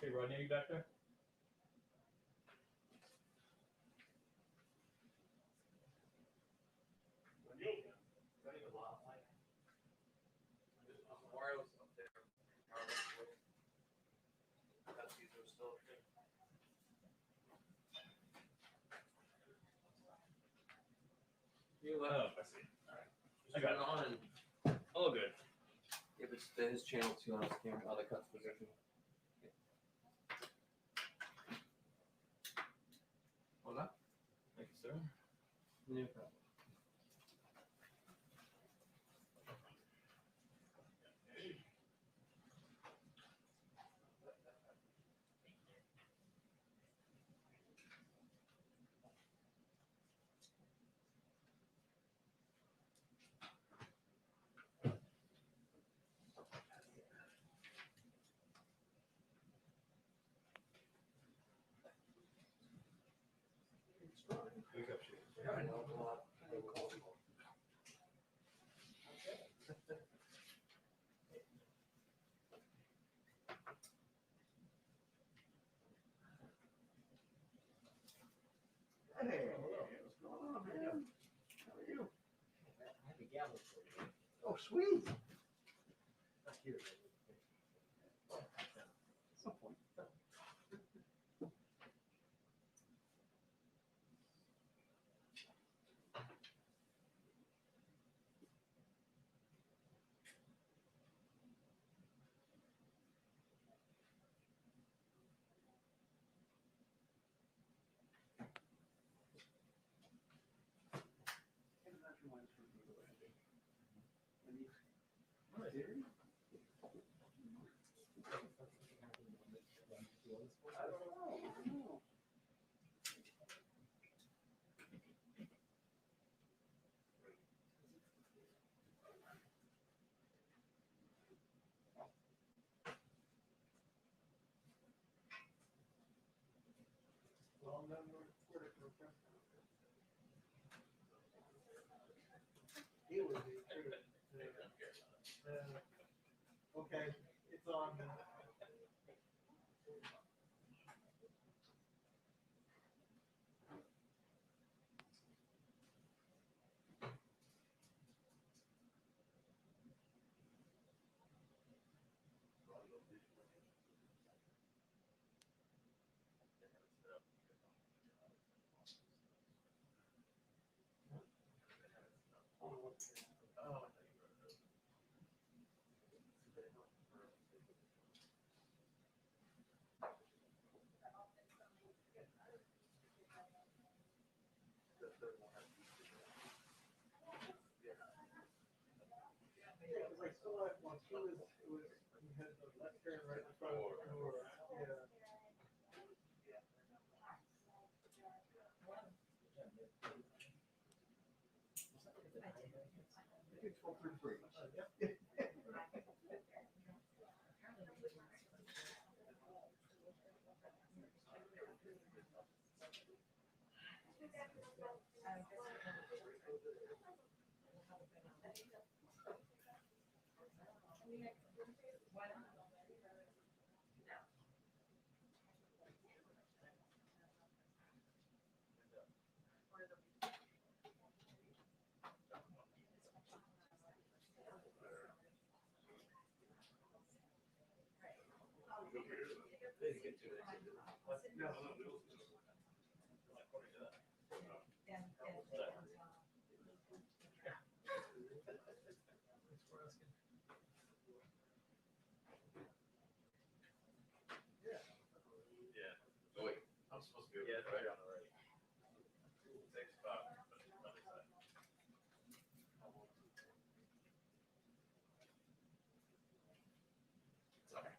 Hey, Rodney, are you back there? Wireless up there. That's these are still okay. You Oh, left. I see. All right. Just turn it on and All good. if it's his channel too on his camera, on the cuts position. Hold on. Thank you, sir. No problem. Wake up, shoot. I know a lot. Hey, what's going on, man? How are you? I have a gavel for you. Oh, sweet. Not here. At some point. Okay, it's on. Oh. Yeah, because I saw it when she was, he had the left turn right in front of the door. Yeah. It's 12:33. Oh, wait, I'm supposed to be right on the right. 6 o'clock, but it's on the side. Sorry.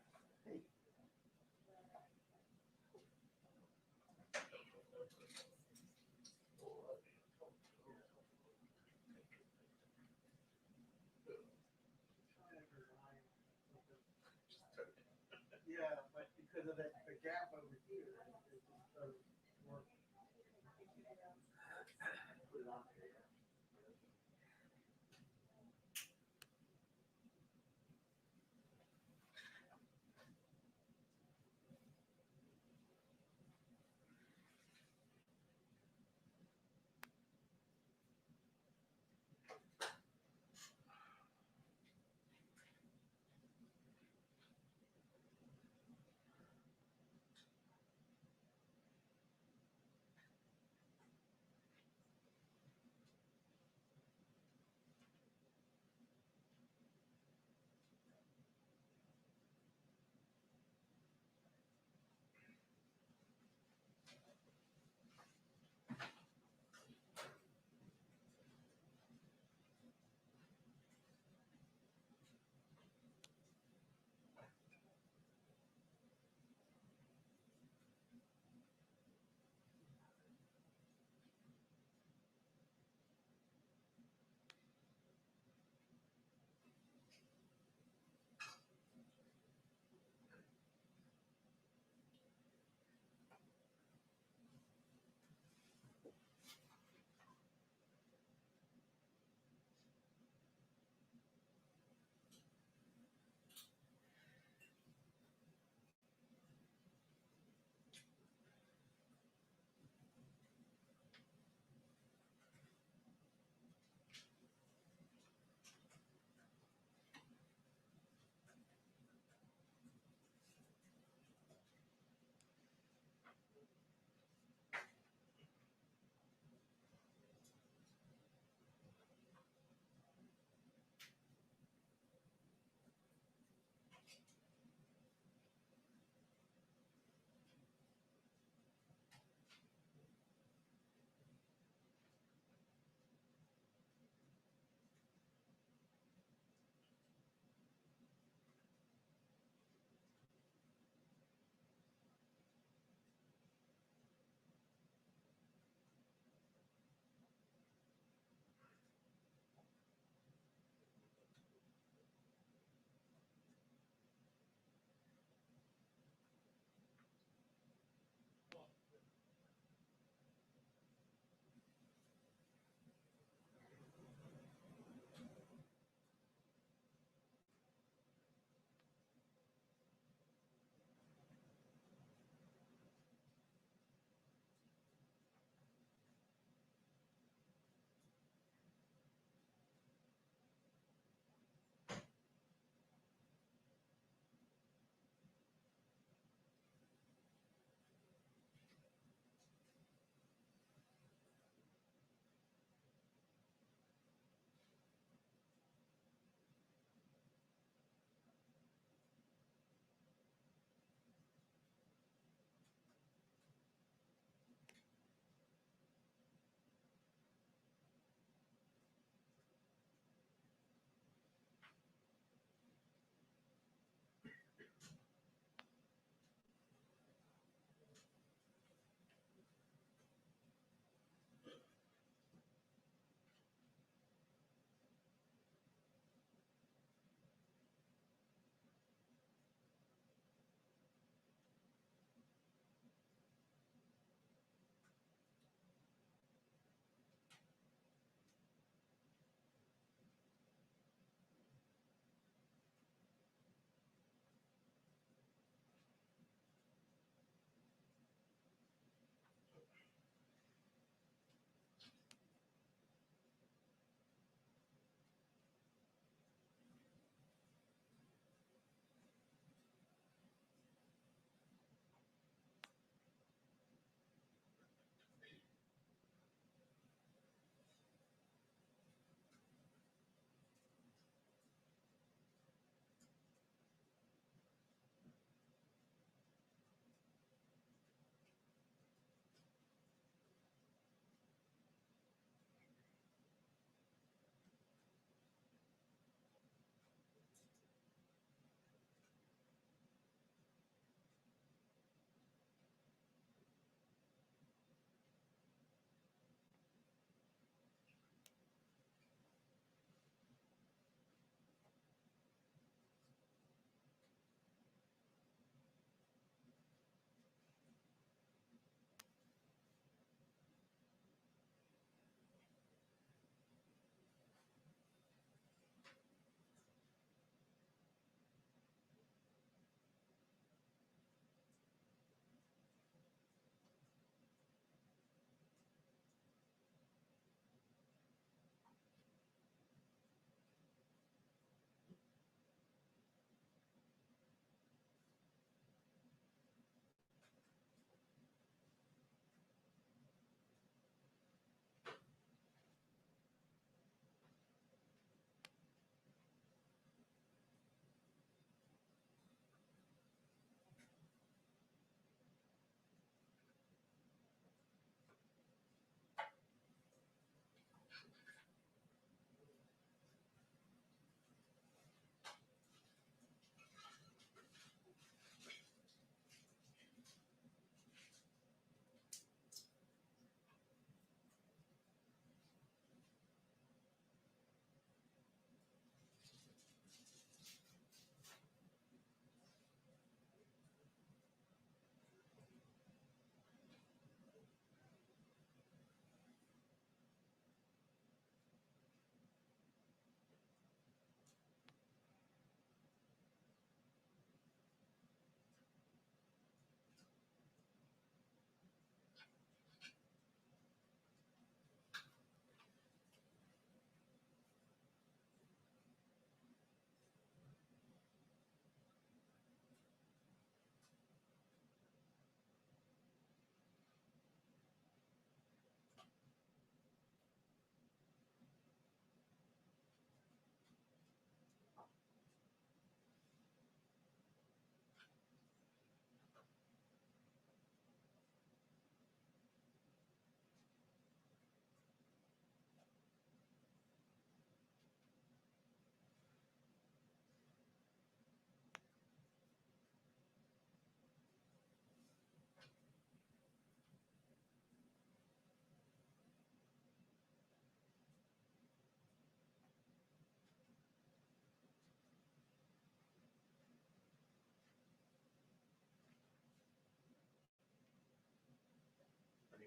Yeah, but because of that, the gap over here, it just doesn't work. Put it on there.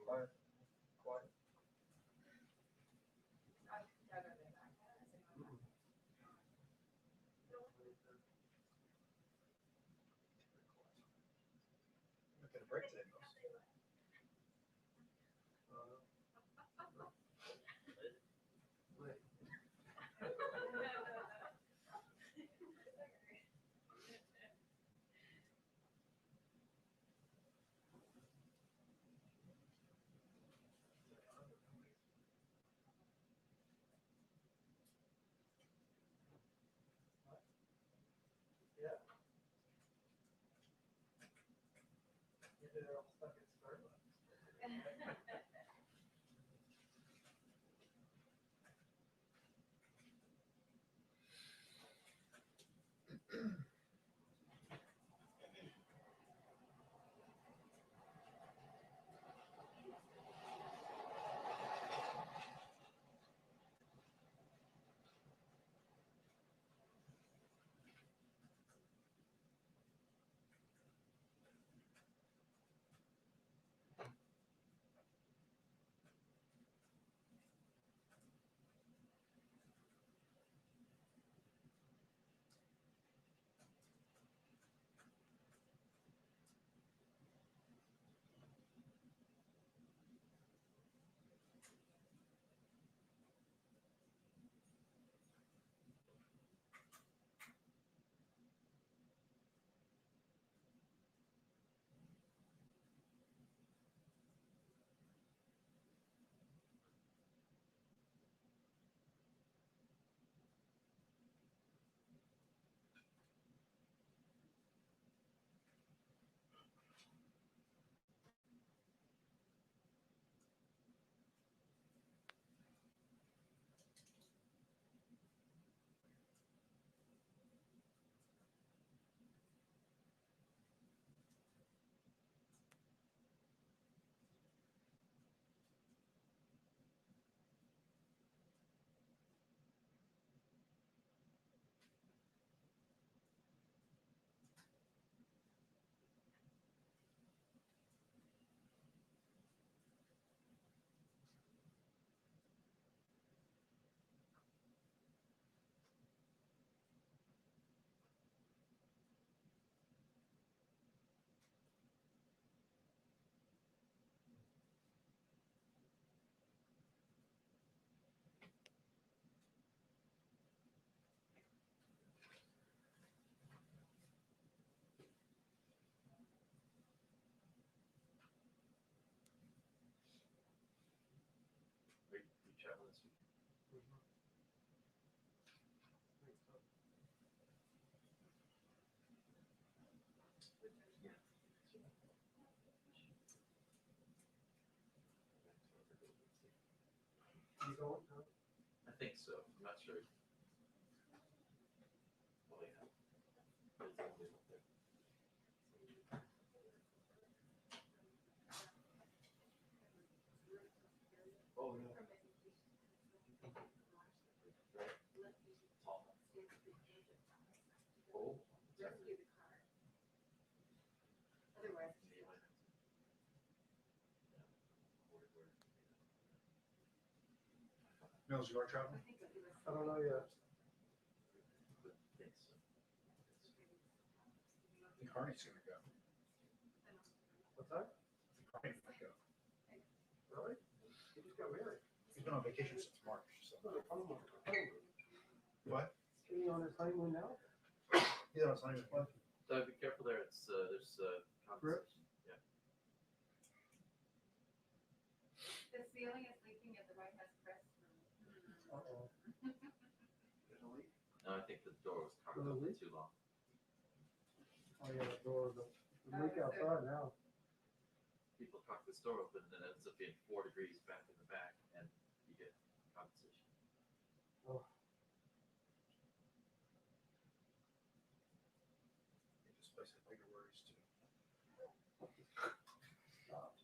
Quiet. Quiet. We're gonna break today, folks. Yeah. They're all stuck at Starbucks. You travel this week? You going, huh? I think so. I'm not sure. Oh, yeah. It's only up there. Oh, yeah. Tall. Oh. Mills, you are traveling? I don't know yet. I think Harney's gonna go. What's that? Harney's gonna go. Really? He just got married. He's been on vacation since March, so. What? Is he on his honeymoon now? Yeah, it's not even fun. So be careful there. It's there's Grips? Yeah. The ceiling is leaking at the White House press room. Uh-oh. No, I think the door was cocked Was it up leak? too long. Oh, yeah, the door, the leak outside now. People cock this door open and it ends up being 4 degrees back in the back, and you get compensation. Oh. This place has bigger worries too. Stop.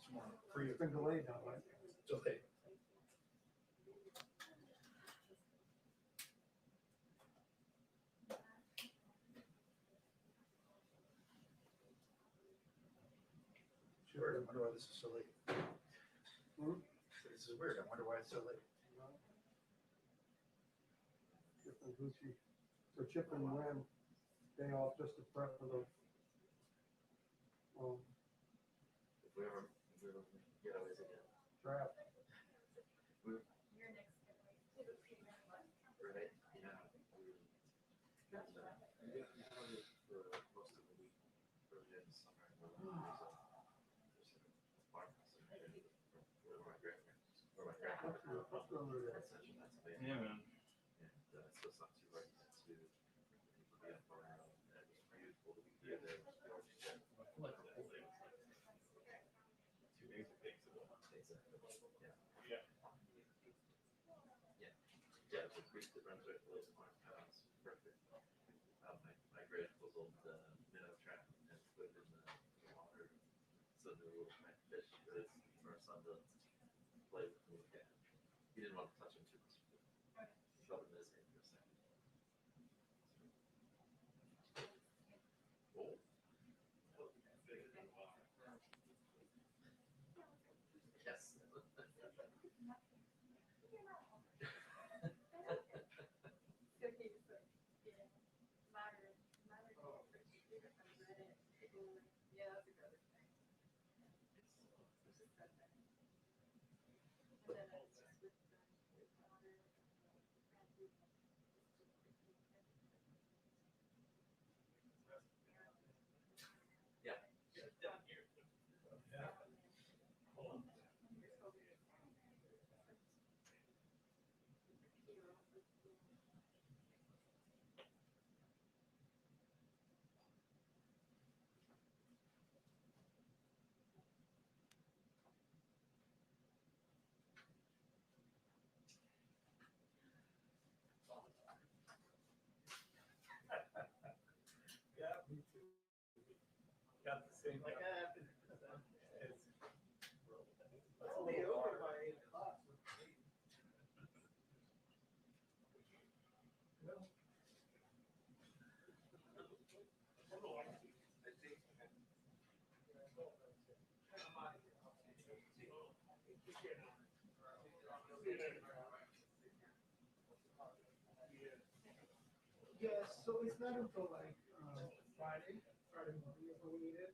tomorrow. Free It's been delayed now, right? Delayed. Sure, I wonder why this is so late. Hmm? This is weird, I wonder why it's so late. Chip and Gucci. So Chip and Ren, day off just to prep for the, If we ever get away again, draft. Your next getaway to the premium one. right? Yeah. We got covered for most of the week, early in the summer. There's a farmhouse in there where my grandparents, where my grandfather grew up. Let's go over there. That's such a nice place. Yeah, man. And so it's not too hard to get to. You can be up around, and it's beautiful. The week there was gorgeous. I like the whole thing. Two basic things at once. Exactly. Yeah. Yeah, the creek that runs right below the farmhouse, perfect. My grandpa's old minnow trap and put it in the water. So the little tiny fish, but it's for our son to play with and look at. He didn't want to touch him too much. He felt in his hand for a second. Oh. Yes. Yeah, that's a good thing. It's just that thing. And then it's just with water. Yeah. Down here. Yeah. Hold on. Yeah, me too. Got the same. Like, It's. It's only open by 8 o'clock. Yes, so it's not until like, Friday morning is when we need it.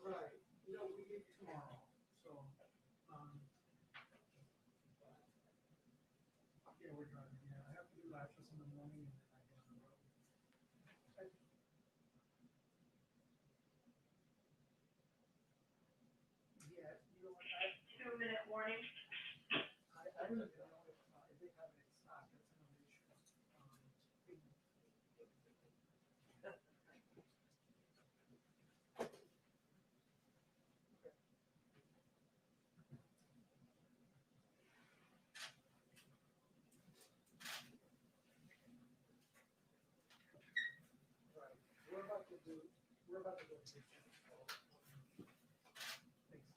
Right, no, we get tomorrow, so, yeah, we're driving, yeah, I have to do latches in the morning and then I get on the road. Yeah, you know what, 2-minute warning. I don't even know if they have it in stock, that's another issue. Right, we're about to go to the gym. Thanks.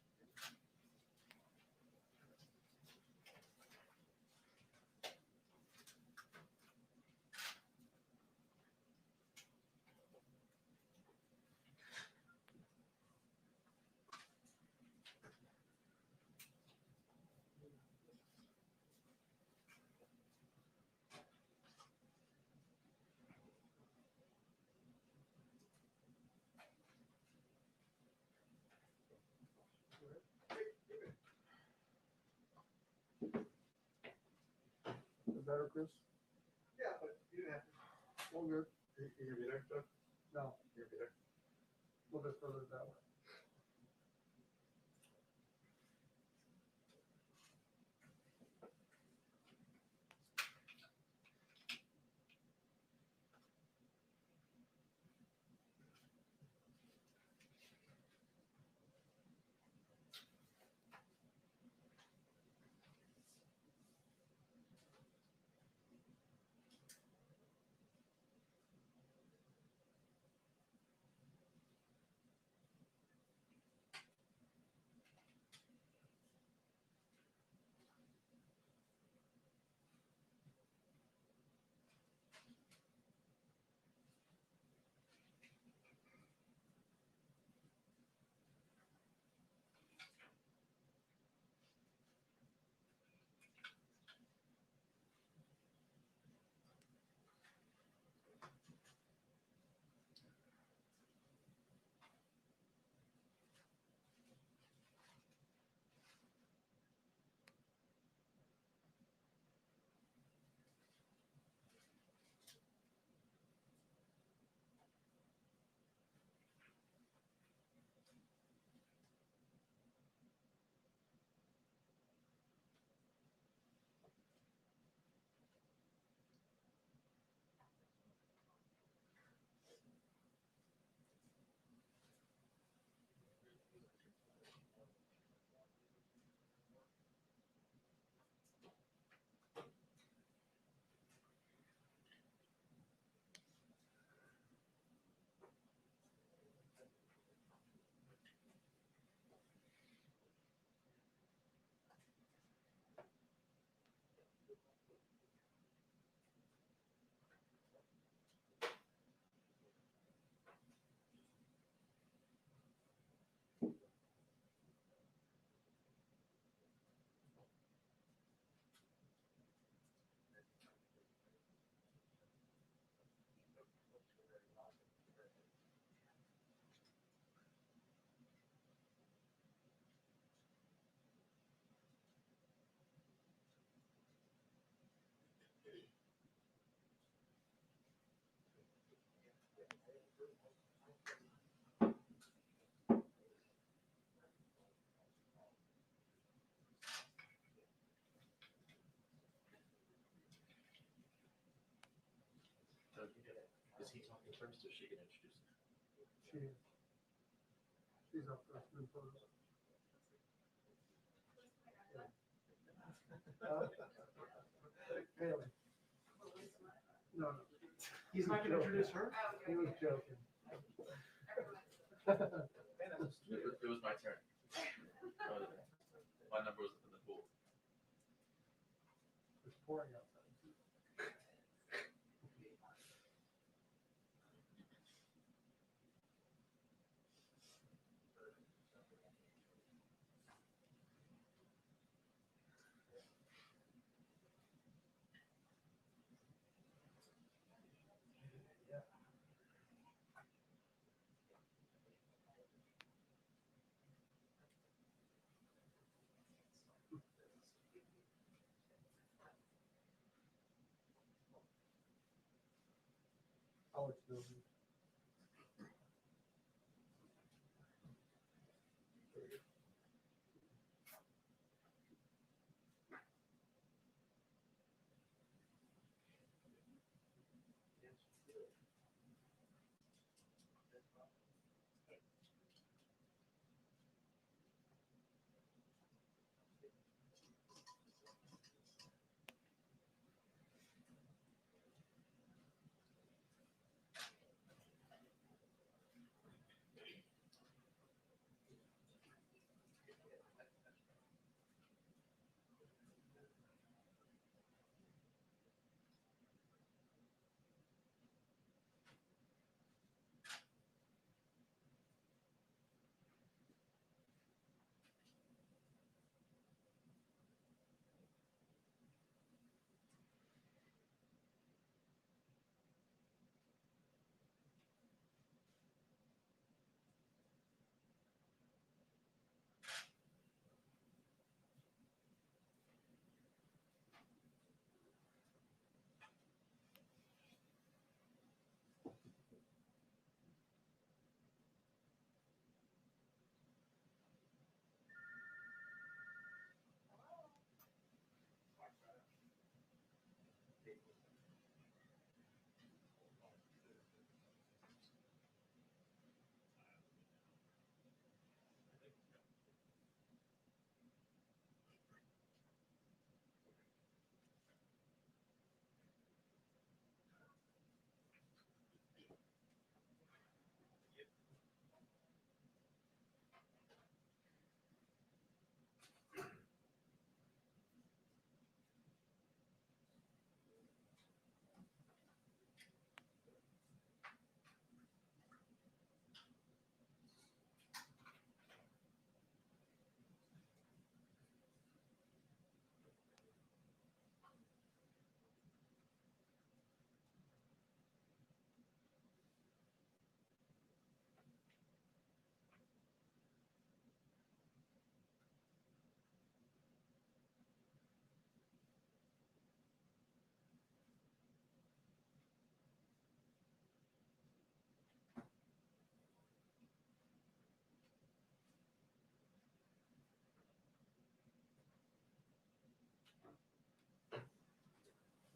Is that better, Chris? Yeah, but you didn't have to. All good. You gonna be there, Doug? No, You gonna be there? a little bit further that way. he talking first, or is she gonna introduce him? She's up first, new photos. Kayleigh. No, no. He's not gonna introduce her? He was joking. It was my turn. My number was in the pool. It's pouring outside. I'll let you know.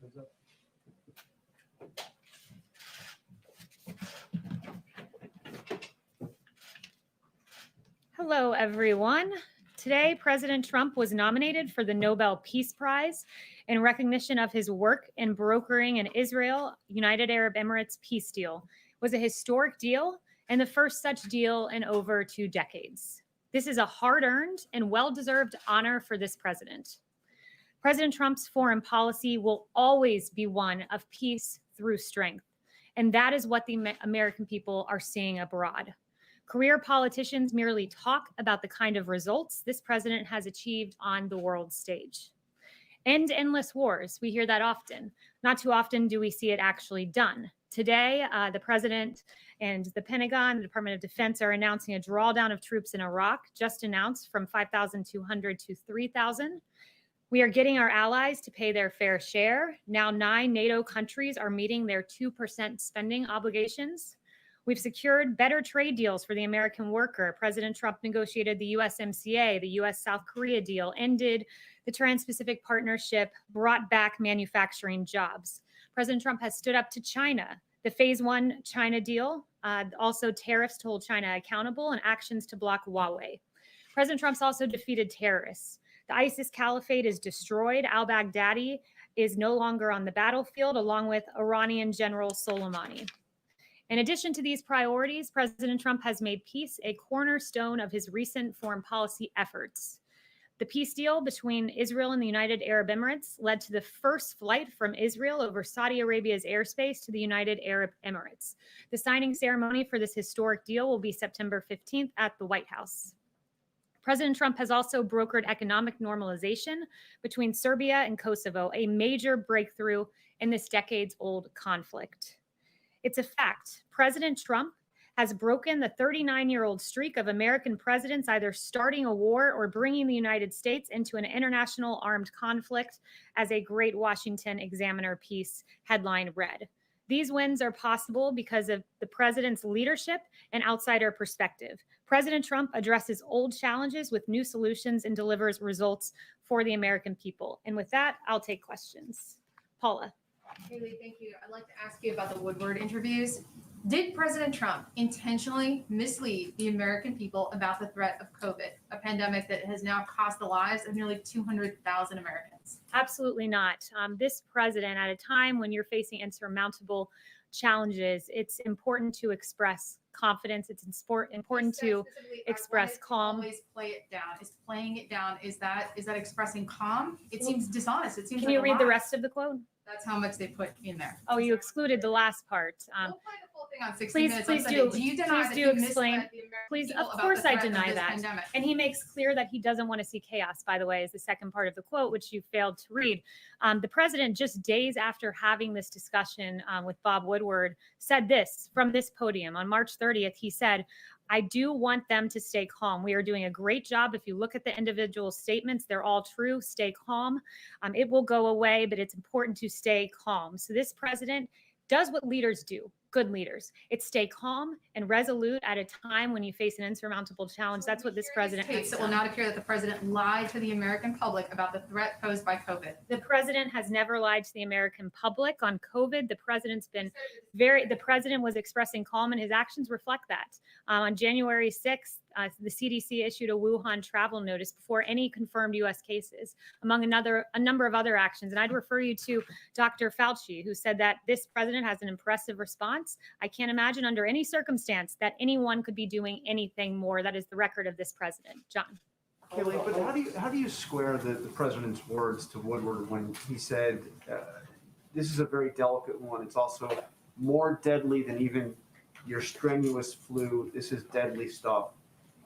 What's up? Hello, everyone. Today, President Trump was nominated for the Nobel Peace Prize in recognition of his work in brokering an Israel-United Arab Emirates peace deal. It was a historic deal and the first such deal in over 2 decades. This is a hard-earned and well-deserved honor for this president. President Trump's foreign policy will always be one of peace through strength, and that is what the American people are seeing abroad. Career politicians merely talk about the kind of results this president has achieved on the world stage. End endless wars, we hear that often. Not too often do we see it actually done. Today, the president and the Pentagon, the Department of Defense, are announcing a drawdown of troops in Iraq, just announced from 5,200 to 3,000. We are getting our allies to pay their fair share. Now 9 NATO countries are meeting their 2% spending obligations. We've secured better trade deals for the American worker. President Trump negotiated the USMCA, the US-South Korea deal, ended the Trans-Pacific Partnership, brought back manufacturing jobs. President Trump has stood up to China. the Phase 1 China deal, also tariffs to hold China accountable, and actions to block Huawei. President Trump's also defeated terrorists. The ISIS caliphate is destroyed. Al-Baghdadi is no longer on the battlefield, along with Iranian General Soleimani. In addition to these priorities, President Trump has made peace a cornerstone of his recent foreign policy efforts. The peace deal between Israel and the United Arab Emirates led to the first flight from Israel over Saudi Arabia's airspace to the United Arab Emirates. The signing ceremony for this historic deal will be September 15th at the White House. President Trump has also brokered economic normalization between Serbia and Kosovo, a major breakthrough in this decades-old conflict. It's a fact. President Trump has broken the 39-year-old streak of American presidents either starting a war or bringing the United States into an international armed conflict, as a Great Washington Examiner piece headline read. These wins are possible because of the president's leadership and outsider perspective. President Trump addresses old challenges with new solutions and delivers results for the American people. And with that, I'll take questions. Paula. Kayleigh, thank you. I'd like to ask you about the Woodward interviews. Did President Trump intentionally mislead the American people about the threat of COVID, a pandemic that has now cost the lives of nearly 200,000 Americans? Absolutely not. This president, at a time when you're facing insurmountable challenges, it's important to express confidence. It's important to express calm. Always play it down. Is playing it down, is that expressing calm? It seems dishonest. It seems Can like you a read the lie. rest of the quote? That's how much they put in there. Oh, you excluded the last part. We'll play the full thing on 60 Please- Minutes please on do. Sunday. Do you deny Please that do he explain. misled the American Please, people of about course the I threat of deny this that. pandemic? And he makes clear that he doesn't want to see chaos, by the way, is the second part of the quote, which you failed to read. The president, just days after having this discussion with Bob Woodward, said this from this podium. On March 30th, he said, I do want them to stay calm. We are doing a great job. If you look at the individual statements, they're all true. Stay calm. It will go away, but it's important to stay calm. So this president does what leaders do, good leaders. It's stay calm and resolute at a time when you face an insurmountable challenge. That's what this president has It will done. not appear that the president lied to the American public about the threat posed by COVID. The president has never lied to the American public on COVID. The president was expressing calm, and his actions reflect that. On January 6th, the CDC issued a Wuhan travel notice before any confirmed U.S. cases, among a number of other actions. And I'd refer you to Dr. Fauci, who said that this president has an impressive response. I can't imagine under any circumstance that anyone could be doing anything more. That is the record of this president. John. Kayleigh, but how do you square the president's words to Woodward when he said, this is a very delicate one. It's also more deadly than even your strenuous flu. This is deadly stuff.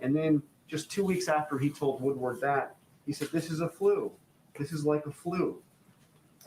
And then just 2 weeks after he told Woodward that, he said, this is a flu. This is like a flu.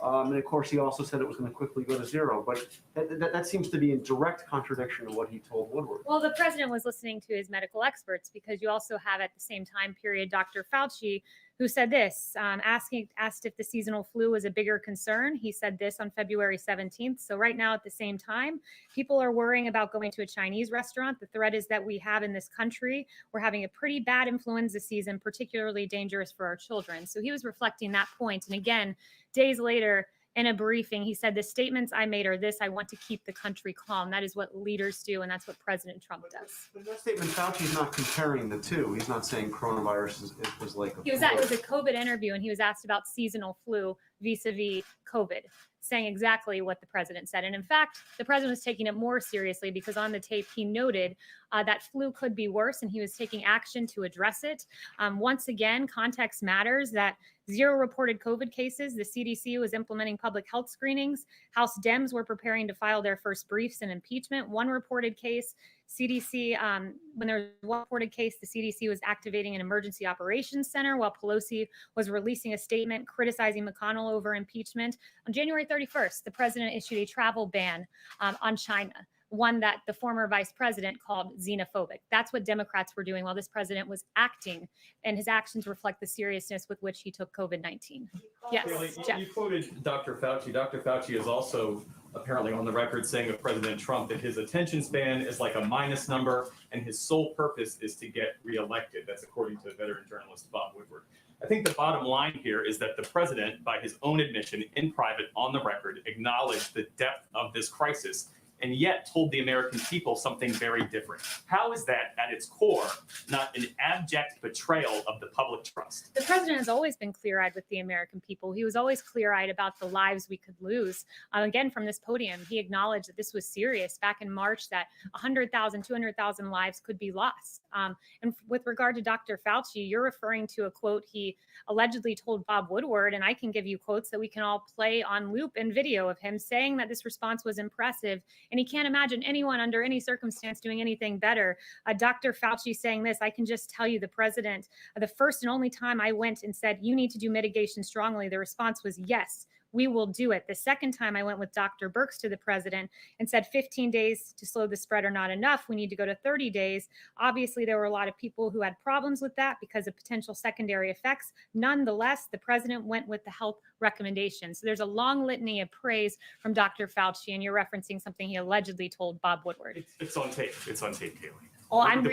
And of course, he also said it was going to quickly go to zero. But that seems to be in direct contradiction to what he told Woodward. Well, the president was listening to his medical experts, because you also have at the same time period Dr. Fauci, who said this, asked if the seasonal flu was a bigger concern. He said this on February 17th. So right now at the same time, people are worrying about going to a Chinese restaurant. The threat is that we have in this country, we're having a pretty bad influenza season, particularly dangerous for our children. So he was reflecting that point. And again, days later, in a briefing, he said, the statements I made are this: I want to keep the country calm. That is what leaders do, and that's what President Trump does. But in that statement, Fauci's not comparing the two. He's not saying coronavirus is like a It was a COVID interview, and he was asked about seasonal flu vis-a-vis COVID, saying exactly what the president said. And in fact, the president was taking it more seriously, because on the tape, he noted that flu could be worse, and he was taking action to address it. Once again, context matters. That 0 reported COVID cases. The CDC was implementing public health screenings. House Dems were preparing to file their first briefs in impeachment. 1 reported case. CDC, when there was 1 reported case, the CDC was activating an emergency operations center while Pelosi was releasing a statement criticizing McConnell over impeachment. On January 31st, the president issued a travel ban on China, one that the former vice president called xenophobic. That's what Democrats were doing while this president was acting, and his actions reflect the seriousness with which he took COVID-19. Yes, Kayleigh, Jeff. you quoted Dr. Fauci. Dr. Fauci is also apparently on the record saying of President Trump that his attention span is like a minus number, and his sole purpose is to get reelected. That's according to veteran journalist Bob Woodward. I think the bottom line here is that the president, by his own admission in private on the record, acknowledged the depth of this crisis and yet told the American people something very different. How is that, at its core, not an abject betrayal of the public trust? The president has always been clear-eyed with the American people. He was always clear-eyed about the lives we could lose. Again, from this podium, he acknowledged that this was serious back in March, that 100,000, 200,000 lives could be lost. And with regard to Dr. Fauci, you're referring to a quote he allegedly told Bob Woodward, and I can give you quotes that we can all play on loop and video of him saying that this response was impressive, and he can't imagine anyone under any circumstance doing anything better. Dr. Fauci saying this, I can just tell you the president, the first and only time I went and said, you need to do mitigation strongly, the response was yes. We will do it. The second time I went with Dr. Birx to the president and said 15 days to slow the spread are not enough. We need to go to 30 days. Obviously, there were a lot of people who had problems with that because of potential secondary effects. Nonetheless, the president went with the health recommendations. So there's a long litany of praise from Dr. Fauci, and you're referencing something he allegedly told Bob Woodward. It's on tape. It's on tape, Kayleigh. Well, I'm The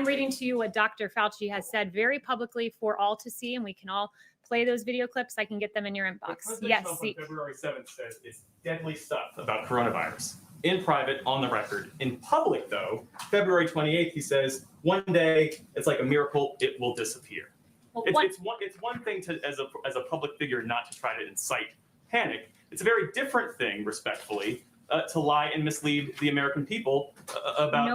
reading to you what Dr. Fauci has said very publicly for all to see, and we can all play those video clips. I can get them in your inbox. President Yes. Trump on February 7th says it's deadly stuff about coronavirus. In private, on the record. In public, though, February 28th, he says, one day, it's like a miracle, it will disappear. Well, It's one thing to, as a public figure, not to try to incite panic. It's a very different thing, respectfully, to lie and mislead the American people about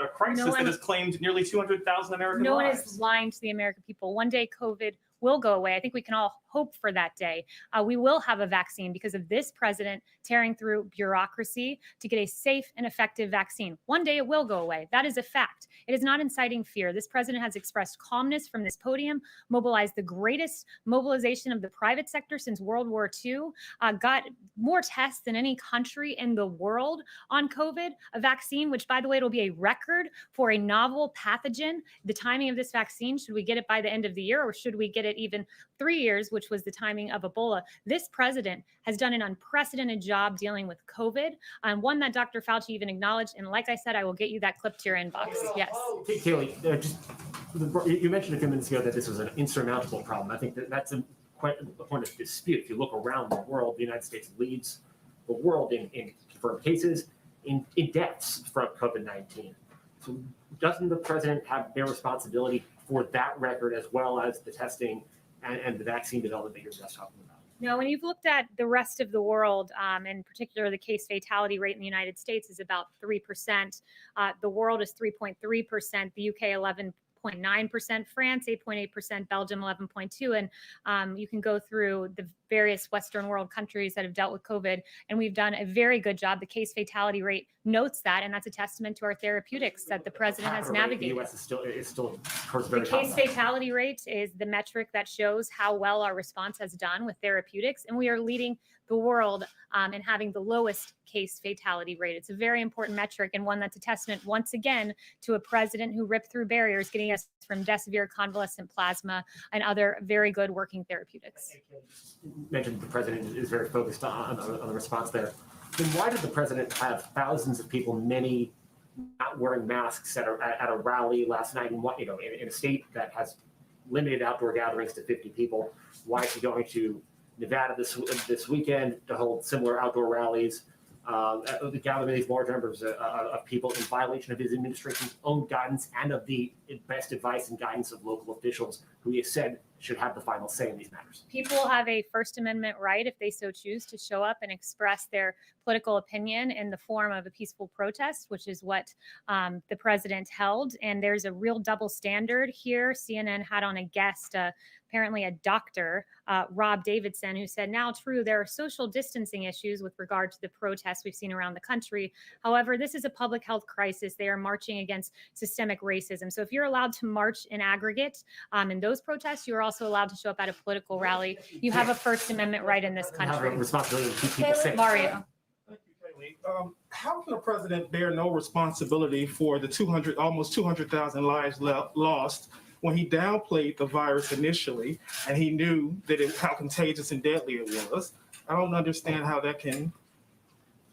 a crisis that has claimed nearly 200,000 American no one lives. is lying to the American people. One day COVID will go away. I think we can all hope for that day. We will have a vaccine because of this president tearing through bureaucracy to get a safe and effective vaccine. One day it will go away. That is a fact. It is not inciting fear. This president has expressed calmness from this podium, mobilized the greatest mobilization of the private sector since World War II, got more tests than any country in the world on COVID, a vaccine, which, by the way, it'll be a record for a novel pathogen. The timing of this vaccine, should we get it by the end of the year, or should we get it even 3 years, which was the timing of Ebola? This president has done an unprecedented job dealing with COVID, and one that Dr. Fauci even acknowledged. And like I said, I will get you that clip to your inbox. Yes. Kayleigh, you mentioned a few minutes ago that this was an insurmountable problem. I think that's quite a point of dispute. If you look around the world, the United States leads the world in confirmed cases, in deaths from COVID-19. So doesn't the president have their responsibility for that record as well as the testing and the vaccine development that you're just talking about? No, when you've looked at the rest of the world, in particular, the case fatality rate in the United States is about 3%. The world is 3.3%, the UK 11.9%, France 8.8%, Belgium 11.2%, and you can go through the various Western world countries that have dealt with COVID, and we've done a very good job. The case fatality rate notes that, and that's a testament to our therapeutics that the president has navigated. The U.S. is still of course, the very case fatality rate is the metric that shows how well our response has done with therapeutics, and we are leading the world in having the lowest case fatality rate. It's a very important metric, and one that's a testament once again to a president who ripped through barriers, getting us from remdesivir, convalescent plasma, and other very good working therapeutics. You mentioned the president is very focused on the response there. Then why did the president have thousands of people, many not wearing masks at a rally last night in a state that has limited outdoor gatherings to 50 people? Why is he going to Nevada this weekend to hold similar outdoor rallies, gathering these large numbers of people in violation of his administration's own guidance and of the best advice and guidance of local officials who he has said should have the final say in these matters? People have a First Amendment right, if they so choose, to show up and express their political opinion in the form of a peaceful protest, which is what the president held. And there's a real double standard here. CNN had on a guest, apparently a doctor, Rob Davidson, who said, now true, there are social distancing issues with regard to the protests we've seen around the country. However, this is a public health crisis. They are marching against systemic racism. So if you're allowed to march in aggregate in those protests, you're also allowed to show up at a political rally. You have a First Amendment right in this country. Have a responsibility to keep people safe. Mario. Thank you, Kayleigh. How can a president bear no responsibility for the almost 200,000 lives lost when he downplayed the virus initially and he knew how contagious and deadly it was? I don't understand how that can.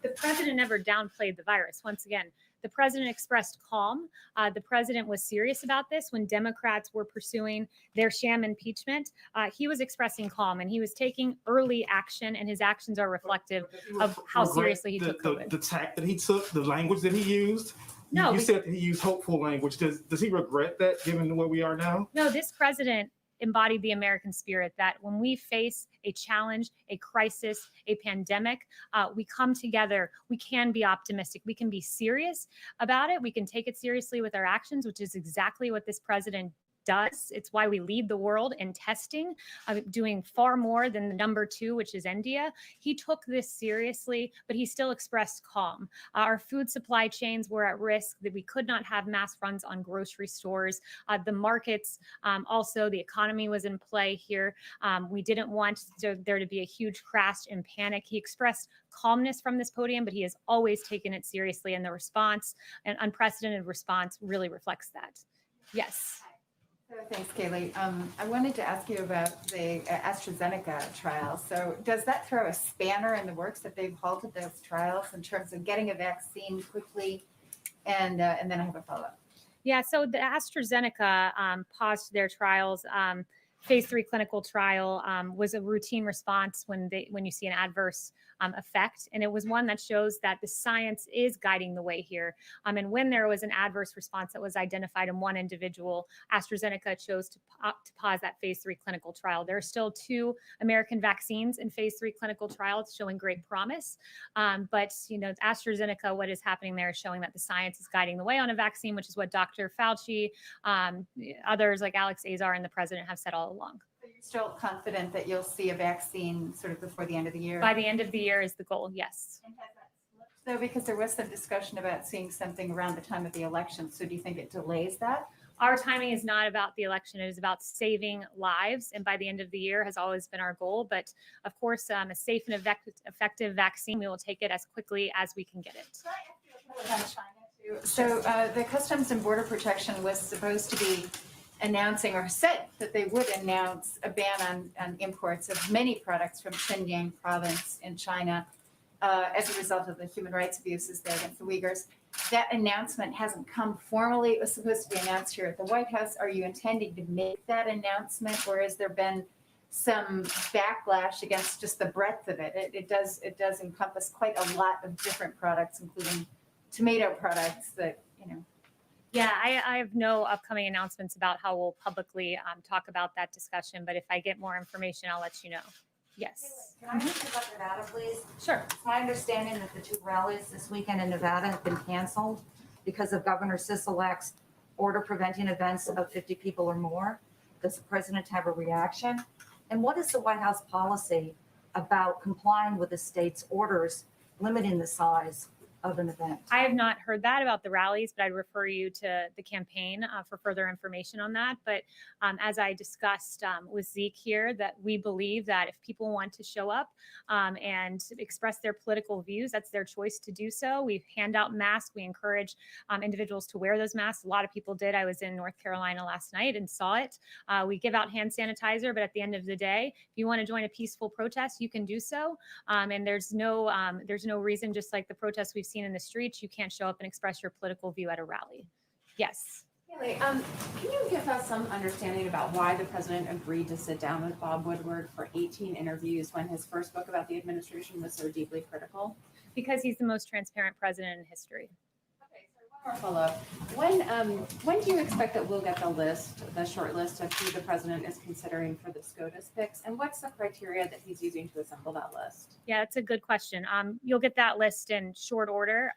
The president never downplayed the virus. Once again, The president expressed calm. The president was serious about this when Democrats were pursuing their sham impeachment. He was expressing calm and he was taking early action, and his actions are reflective of how seriously he took COVID. The tack that he took, the language that he used. No, you said that he used hopeful language. Does he regret that, given where we are now? No, this president embodied the American spirit that when we face a challenge, a crisis, a pandemic, we come together. We can be optimistic. We can be serious about it. We can take it seriously with our actions, which is exactly what this president does. It's why we lead the world in testing, doing far more than the number 2, which is India. He took this seriously, but he still expressed calm. Our food supply chains were at risk, that we could not have mass runs on grocery stores. The markets, also the economy was in play here. We didn't want there to be a huge crash and panic. He expressed calmness from this podium, but he has always taken it seriously, and the response, an unprecedented response, really reflects that. Yes. So thanks, Kayleigh. I wanted to ask you about the Astrazeneca trial. So does that throw a spanner in the works that they've halted those trials in terms of getting a vaccine quickly? And then I have a follow-up. Yeah, so the AstraZeneca paused their trials. Phase 3 clinical trial was a routine response when you see an adverse effect, and it was one that shows that the science is guiding the way here. And when there was an adverse response that was identified in one individual, AstraZeneca chose to pause that phase 3 clinical trial. There are still 2 American vaccines in phase 3 clinical trials showing great promise, but AstraZeneca, what is happening there is showing that the science is guiding the way on a vaccine, which is what Dr. Fauci, others like Alex Azar, and the president have said all along. So you're still confident that you'll see a vaccine sort of before the end of the year? By the end of the year is the goal, yes. And has that slipped, though, because there was some discussion about seeing something around the time of the election. So do you think it delays that? Our timing is not about the election. It is about saving lives. And by the end of the year has always been our goal. But of course, a safe and effective vaccine, we will take it as quickly as we can get it. Can I ask you about China too? So the Customs and Border Protection was supposed to be announcing, or said that they would announce, a ban on imports of many products from Xinjiang province in China as a result of the human rights abuses there against the Uyghurs. That announcement hasn't come formally. It was supposed to be announced here at the White House. Are you intending to make that announcement, or has there been some backlash against just the breadth of it? It does encompass quite a lot of different products, including tomato products that, Yeah, I have no upcoming announcements about how we'll publicly talk about that discussion. But if I get more information, I'll let you know. Yes. Can I ask you about Nevada, please? Sure. It's my understanding that the 2 rallies this weekend in Nevada have been canceled because of Governor Sisolak's order preventing events of 50 people or more. Does the president have a reaction? And what is the White House policy about complying with the state's orders limiting the size of an event? I have not heard that about the rallies, but I'd refer you to the campaign for further information on that. But as I discussed with Zeke here, that we believe that if people want to show up and express their political views, that's their choice to do so. We hand out masks. We encourage individuals to wear those masks. A lot of people did. I was in North Carolina last night and saw it. We give out hand sanitizer, but at the end of the day, if you want to join a peaceful protest, you can do so. And there's no reason, just like the protests we've seen in the streets, you can't show up and express your political view at a rally. Yes. Kayleigh, can you give us some understanding about why the president agreed to sit down with Bob Woodward for 18 interviews when his first book about the administration was so deeply critical? Because he's the most transparent president in history. Okay, so one more follow-up. When do you expect that we'll get the short list of who the president is considering for the SCOTUS picks, and what's the criteria that he's using to assemble that list? Yeah, that's a good question. You'll get that list in short order.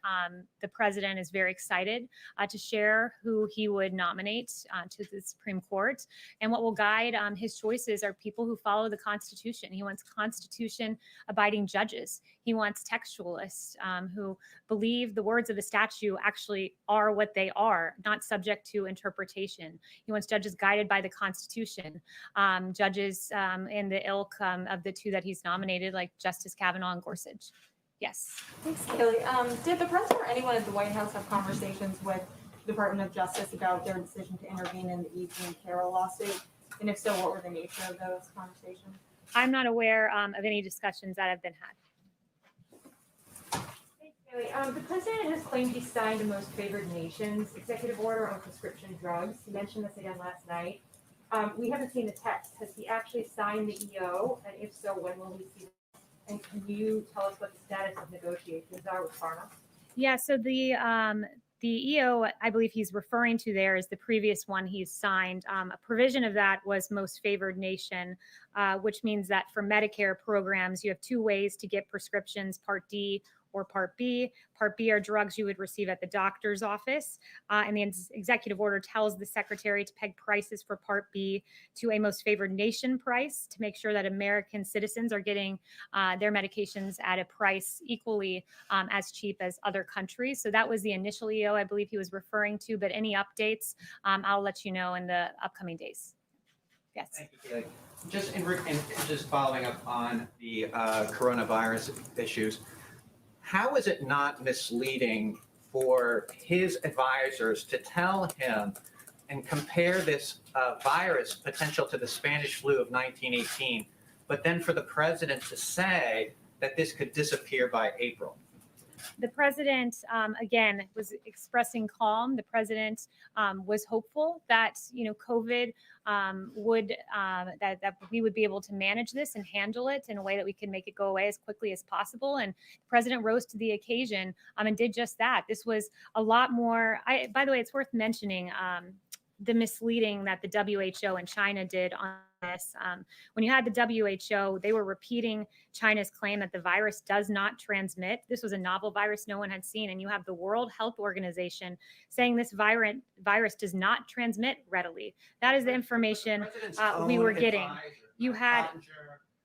The president is very excited to share who he would nominate to the Supreme Court. And what will guide his choices are people who follow the Constitution. He wants Constitution-abiding judges. He wants textualists who believe the words of the statute actually are what they are, not subject to interpretation. He wants judges guided by the Constitution, judges in the ilk of the 2 that he's nominated, like Justice Kavanaugh and Gorsuch. Yes. Thanks, Kayleigh. Did the president or anyone at the White House have conversations with the Department of Justice about their decision to intervene in the E.G. and Carroll lawsuit? And if so, what were the nature of those conversations? I'm not aware of any discussions that have been had. The president has claimed he signed a most favored nations executive order on prescription drugs. He mentioned this again last night. We haven't seen the text. Has he actually signed the EO? And if so, when will we see it? And can you tell us what the status of negotiations are with pharma? Yeah, so the EO, I believe he's referring to there is the previous one he's signed. A provision of that was most favored nation, which means that for Medicare programs, you have two ways to get prescriptions, Part D or Part B. Part B are drugs you would receive at the doctor's office. And the executive order tells the secretary to peg prices for Part B to a most favored nation price to make sure that American citizens are getting their medications at a price equally as cheap as other countries. So that was the initial EO I believe he was referring to, but any updates, I'll let you know in the upcoming days. Yes. Thank you, Kayleigh. Just following up on the coronavirus issues, how is it not misleading for his advisors to tell him and compare this virus potential to the Spanish flu of 1918, but then for the president to say that this could disappear by April? The president, again, was expressing calm. The president was hopeful that, COVID that we would be able to manage this and handle it in a way that we can make it go away as quickly as possible. And the president rose to the occasion and did just that. This was a lot more. By the way, it's worth mentioning the misleading that the WHO and China did on this. When you had the WHO, they were repeating China's claim that the virus does not transmit. This was a novel virus no one had seen. And you have the World Health Organization saying this virus does not transmit readily. That is the information we were getting. You had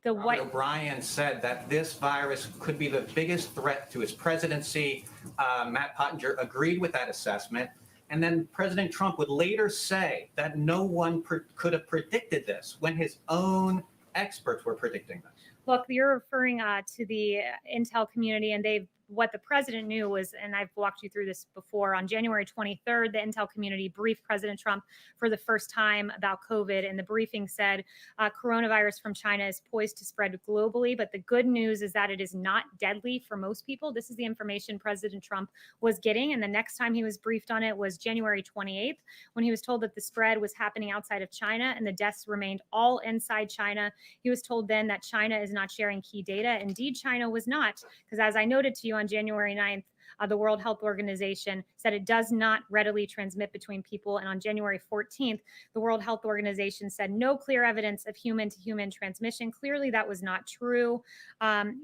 the White O'Brien said that this virus could be the biggest threat to his presidency. Matt Pottinger agreed with that assessment. And then President Trump would later say that no one could have predicted this when his own experts were predicting this. Look, you're referring to the intel community, and what the president knew was, and I've walked you through this before, on January 23rd, the intel community briefed President Trump for the first time about COVID. And the briefing said coronavirus from China is poised to spread globally. But the good news is that it is not deadly for most people. This is the information President Trump was getting. And the next time he was briefed on it was January 28th, when he was told that the spread was happening outside of China and the deaths remained all inside China. He was told then that China is not sharing key data. Indeed, China was not, because as I noted to you on January 9th, the World Health Organization said it does not readily transmit between people. And on January 14th, the World Health Organization said no clear evidence of human-to-human transmission. Clearly, that was not true.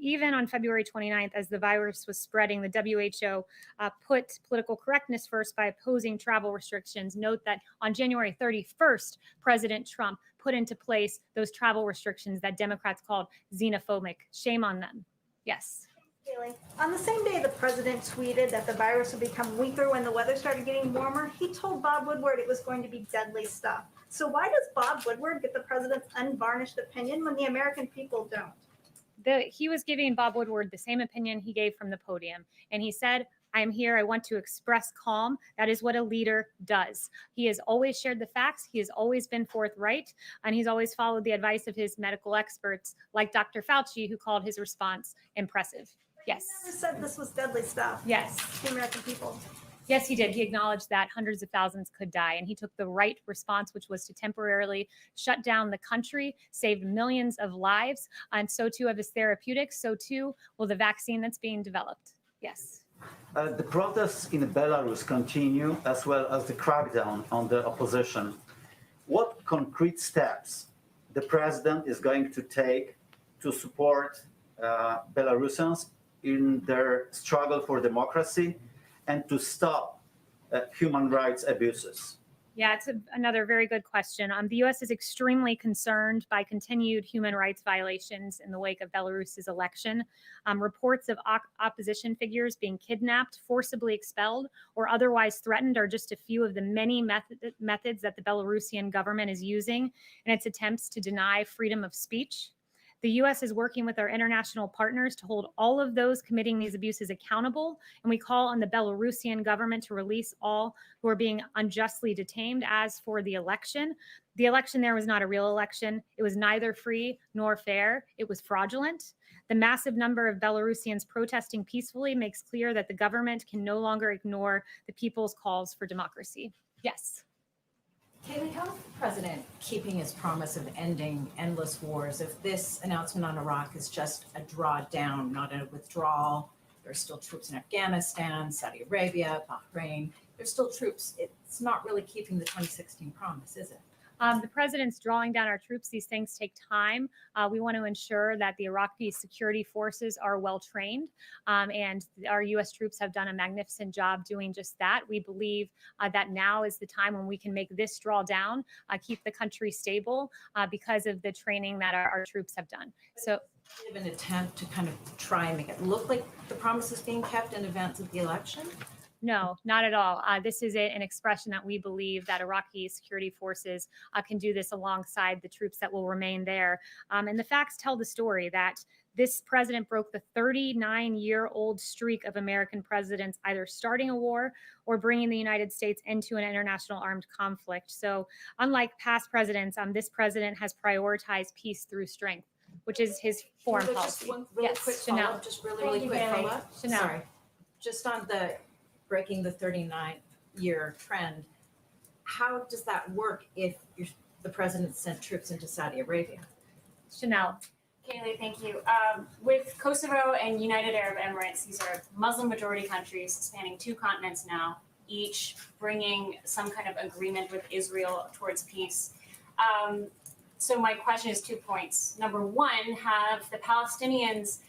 Even on February 29th, as the virus was spreading, the WHO put political correctness first by opposing travel restrictions. Note that on January 31st, President Trump put into place those travel restrictions that Democrats called xenophobic. Shame on them. Yes. Kayleigh, on the same day the president tweeted that the virus would become weaker when the weather started getting warmer, he told Bob Woodward it was going to be deadly stuff. So why does Bob Woodward get the president's unvarnished opinion when the American people don't? He was giving Bob Woodward the same opinion he gave from the podium. And he said, I am here. I want to express calm. That is what a leader does. He has always shared the facts. He has always been forthright. And he's always followed the advice of his medical experts, like Dr. Fauci, who called his response impressive. Yes. He never said this was deadly stuff. Yes. The American people. Yes, he did. He acknowledged that hundreds of thousands could die. And he took the right response, which was to temporarily shut down the country, saved millions of lives. And so too of his therapeutics. So too will the vaccine that's being developed. Yes. The protests in Belarus continue, as well as the crackdown on the opposition. What concrete steps the president is going to take to support Belarusians in their struggle for democracy and to stop human rights abuses? Yeah, it's another very good question. The U.S. is extremely concerned by continued human rights violations in the wake of Belarus's election. Reports of opposition figures being kidnapped, forcibly expelled, or otherwise threatened are just a few of the many methods that the Belarusian government is using in its attempts to deny freedom of speech. The U.S. is working with our international partners to hold all of those committing these abuses accountable, and we call on the Belarusian government to release all who are being unjustly detained. As for the election there was not a real election. It was neither free nor fair. It was fraudulent. The massive number of Belarusians protesting peacefully makes clear that the government can no longer ignore the people's calls for democracy. Yes. Kayleigh, how is the president keeping his promise of ending endless wars if this announcement on Iraq is just a drawdown, not a withdrawal? There's still troops in Afghanistan, Saudi Arabia, Bahrain. There's still troops. It's not really keeping the 2016 promise, is it? The president's drawing down our troops. These things take time. We want to ensure that the Iraqi security forces are well trained, and our U.S. troops have done a magnificent job doing just that. We believe that now is the time when we can make this drawdown, keep the country stable because of the training that our troops have done. So, An attempt to kind of try and make it look like the promise is being kept in advance of the election? No, not at all. This is an expression that we believe that Iraqi security forces can do this alongside the troops that will remain there. And the facts tell the story that this president broke the 39-year-old streak of American presidents either starting a war or bringing the United States into an international armed conflict. So unlike past presidents, this president has prioritized peace through strength, which is his foreign policy. Just one really quick Chanel. follow-up, just really quick follow-up. Chanel. Sorry. Just on the breaking the 39-year trend, how does that work if the president sent troops into Saudi Arabia? Chanel. Kayleigh, thank you. With Kosovo and United Arab Emirates, these are Muslim majority countries spanning 2 continents now, each bringing some kind of agreement with Israel towards peace. So my question is 2 points. Number one, have the Palestinians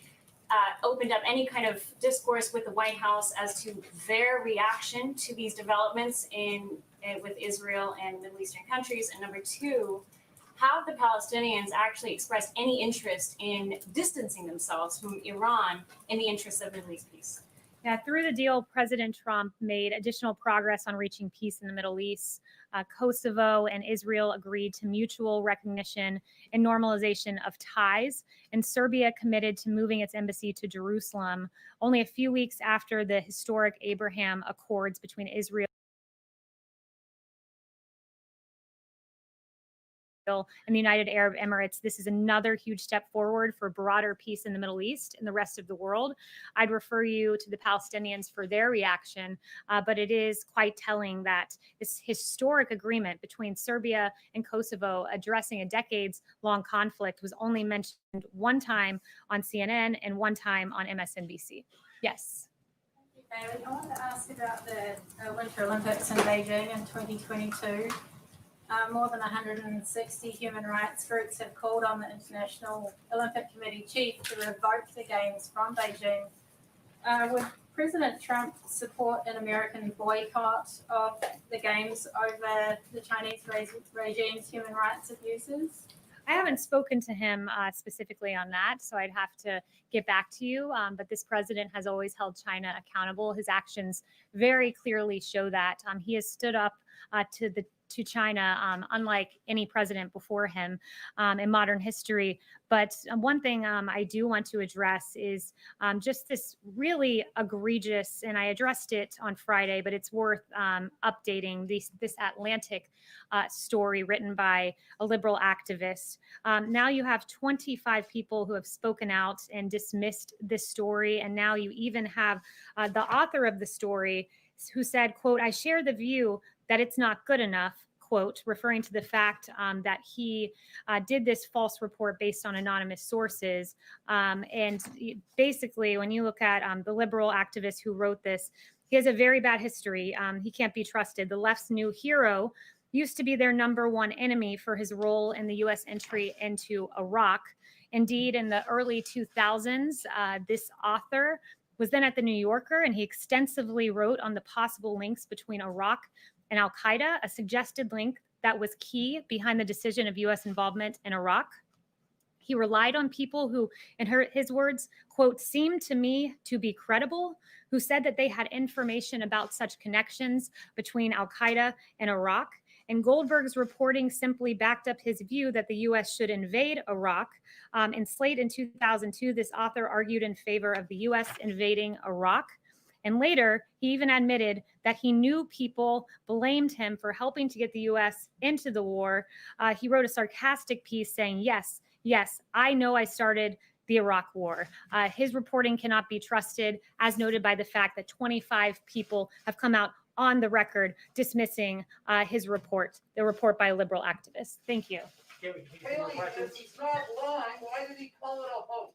opened up any kind of discourse with the White House as to their reaction to these developments with Israel and Middle Eastern countries? And number two, have the Palestinians actually expressed any interest in distancing themselves from Iran in the interest of Middle East peace? Yeah, through the deal, President Trump made additional progress on reaching peace in the Middle East. Kosovo and Israel agreed to mutual recognition and normalization of ties, and Serbia committed to moving its embassy to Jerusalem only a few weeks after the historic Abraham Accords between Israel and the United Arab Emirates. This is another huge step forward for broader peace in the Middle East and the rest of the world. I'd refer you to the Palestinians for their reaction, but it is quite telling that this historic agreement between Serbia and Kosovo addressing a decades-long conflict was only mentioned one time on CNN and one time on MSNBC. Yes. Thank you, Kayleigh. I wanted to ask about the Winter Olympics in Beijing in 2022. More than 160 human rights groups have called on the International Olympic Committee chief to revoke the Games from Beijing. Would President Trump support an American boycott of the Games over the Chinese regime's human rights abuses? I haven't spoken to him specifically on that, so I'd have to get back to you. But this president has always held China accountable. His actions very clearly show that. He has stood up to China, unlike any president before him in modern history. But one thing I do want to address is just this really egregious, and I addressed it on Friday, but it's worth updating this Atlantic story written by a liberal activist. Now you have 25 people who have spoken out and dismissed this story. And now you even have the author of the story who said, quote, "I share the view that it's not good enough," quote, referring to the fact that he did this false report based on anonymous sources. And basically, when you look at the liberal activist who wrote this, he has a very bad history. He can't be trusted. The left's new hero used to be their number one enemy for his role in the U.S. entry into Iraq. Indeed, in the early 2000s, this author was then at the New Yorker, and he extensively wrote on the possible links between Iraq and al-Qaeda, a suggested link that was key behind the decision of U.S. involvement in Iraq. He relied on people who, in his words, quote, "seemed to me to be credible," who said that they had information about such connections between al-Qaeda and Iraq. And Goldberg's reporting simply backed up his view that the U.S. should invade Iraq. In Slate in 2002, this author argued in favor of the U.S. invading Iraq. And later, he even admitted that he knew people blamed him for helping to get the U.S. into the war. He wrote a sarcastic piece saying, yes, I know I started the Iraq War. His reporting cannot be trusted, as noted by the fact that 25 people have come out on the record dismissing his report, the report by a liberal activist. Thank you. Kayleigh, if he's not lying, why did he call it a hoax?